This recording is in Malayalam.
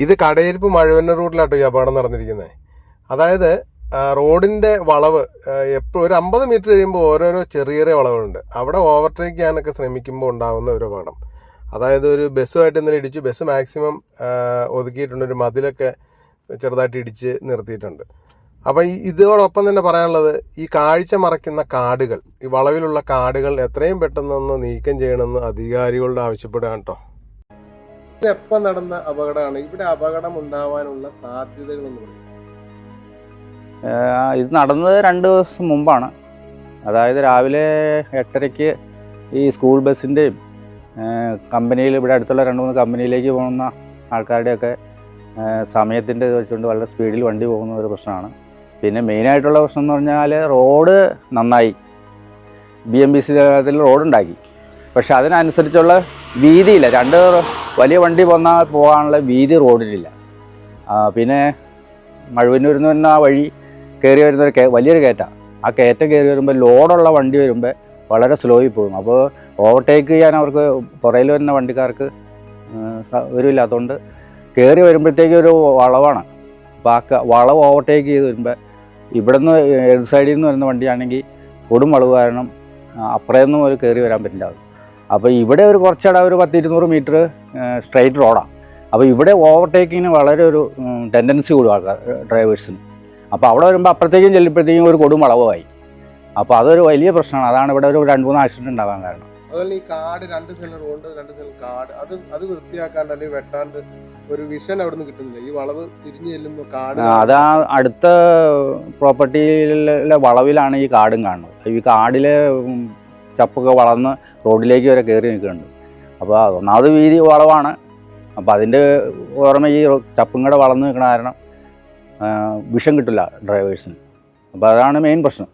ഇത് കടയിരിപ്പ് മഴുവന്നൂർ റൂട്ടിലാട്ടോ ഈ അപകടം നടന്നിരിക്കുന്നത്. അതായത് റോഡിൻ്റെ വളവ് എപ്പോഴും ഒരു 50 മീറ്റർ കഴിയുമ്പോൾ ഓരോരോ ചെറിയ ചെറിയ വളവുകളുണ്ട്. അവിടെ ഓവർടേക്ക് ചെയ്യാനൊക്കെ ശ്രമിക്കുമ്പോൾ ഉണ്ടാകുന്ന ഒരു അപകടം. അതായത് ഒരു ബസ്സുമായിട്ട് ഇന്നലെ ഇടിച്ചു. ബസ് മാക്സിമം ഒതുക്കിയിട്ടുണ്ട്. ഒരു മതിലൊക്കെ ചെറുതായിട്ട് ഇടിച്ച് നിർത്തിയിട്ടുണ്ട്. അപ്പോൾ ഇതോടൊപ്പം തന്നെ പറയാനുള്ളത്, ഈ കാഴ്ച മറയ്ക്കുന്ന കാടുകൾ, ഈ വളവിലുള്ള കാടുകൾ എത്രയും പെട്ടെന്നൊന്ന് നീക്കം ചെയ്യണമെന്ന് അധികാരികളോട് ആവശ്യപ്പെടുകയാണ് കേട്ടോ. എപ്പോൾ നടന്ന അപകടമാണ്? ഇവിടെ അപകടം ഉണ്ടാവാനുള്ള സാധ്യതകളെന്ന് പറയും. ഇത് നടന്നത് 2 ദിവസം മുമ്പാണ്. അതായത് രാവിലെ 8:30 ഈ സ്കൂൾ ബസ്സിൻ്റെയും കമ്പനിയിൽ, ഇവിടെ അടുത്തുള്ള 2-3 കമ്പനിയിലേക്ക് പോകുന്ന ആൾക്കാരുടെയൊക്കെ സമയത്തിൻ്റെ വെച്ചുകൊണ്ട് വളരെ സ്പീഡിൽ വണ്ടി പോകുന്ന ഒരു പ്രശ്നമാണ്. പിന്നെ മെയിനായിട്ടുള്ള പ്രശ്നം എന്ന് പറഞ്ഞാൽ റോഡ് നന്നായി, BMBC തലത്തിൽ റോഡുണ്ടാക്കി, പക്ഷെ അതിനനുസരിച്ചുള്ള വീതിയില്ല. 2 വലിയ വണ്ടി പോകാനുള്ള വീതി റോഡിലില്ല. പിന്നെ മഴുവന്നൂരിൽ നിന്ന് വരുന്ന ആ വഴി കയറി വരുന്ന വലിയൊരു കയറ്റമാണ്. ആ കയറ്റം കയറി വരുമ്പോൾ ലോഡുള്ള വണ്ടി വരുമ്പോൾ വളരെ സ്ലോയിൽ പോകും. അപ്പോൾ ഓവർടേക്ക് ചെയ്യാൻ അവർക്ക് പുറയിൽ വരുന്ന വണ്ടിക്കാർക്ക് സൗകര്യമില്ലാത്തതുകൊണ്ട് കയറി വരുമ്പോഴത്തേക്കും ഒരു വളവാണ്. അപ്പോൾ ആ വളവ് ഓവർടേക്ക് ചെയ്ത് വരുമ്പോൾ ഇവിടെ നിന്ന് എതിർ സൈഡിൽ നിന്ന് വരുന്ന വണ്ടിയാണെങ്കിൽ കൊടും വളവ് കാരണം അപ്പുറത്തൊന്നും ഒരു കയറി വരാൻ പറ്റില്ല. അപ്പോൾ ഇവിടെ ഒരു കുറച്ചട ഒരു 10-200 മീറ്റർ സ്ട്രെയിറ്റ് റോഡാണ്. അപ്പോൾ ഇവിടെ ഓവർടേക്കിങ്ങിന് വളരെ ഒരു ടെൻഡൻസി കൂടും ആൾക്കാർ, ഡ്രൈവേഴ്സിന്. അപ്പോൾ അവിടെ വരുമ്പോൾ അപ്പുറത്തേക്കും ചെല്ലുമ്പോഴത്തേക്കും ഒരു കൊടും വളവായി. അപ്പോൾ അതൊരു വലിയ പ്രശ്നമാണ്. അതാണ് ഇവിടെ ഒരു 2-3 ആക്സിഡൻറ്റ് ഉണ്ടാകാൻ കാരണം. അതുപോലെ ഈ കാട് 2 സൈഡിൽ റോഡ്, 2 സൈഡിൽ കാട്, അത് വൃത്തിയാക്കാണ്ട് അല്ലെങ്കിൽ വെട്ടാണ്ട് ഒരു വിഷൻ അവിടെ നിന്ന് കിട്ടുന്നില്ല. ഈ വളവ് തിരിഞ്ഞു ചെല്ലുമ്പോൾ കാട്, അതാ അടുത്ത പ്രോപ്പർട്ടിയിലെ വളവിലാണ് ഈ കാടും കാണുന്നത്. ഈ കാടിലെ ചപ്പൊക്കെ വളർന്ന് റോഡിലേക്ക് വരെ കയറി നിൽക്കുന്നുണ്ട്. അപ്പോൾ ഒന്നാമത് വീതി വളവാണ്. അപ്പോൾ അതിൻ്റെ പുറമെ ഈ ചപ്പും കൂടെ വളർന്ന് നിൽക്കണ കാരണം വിഷം കിട്ടില്ല ഡ്രൈവേഴ്സിന്. അപ്പോൾ അതാണ് മെയിൻ പ്രശ്നം.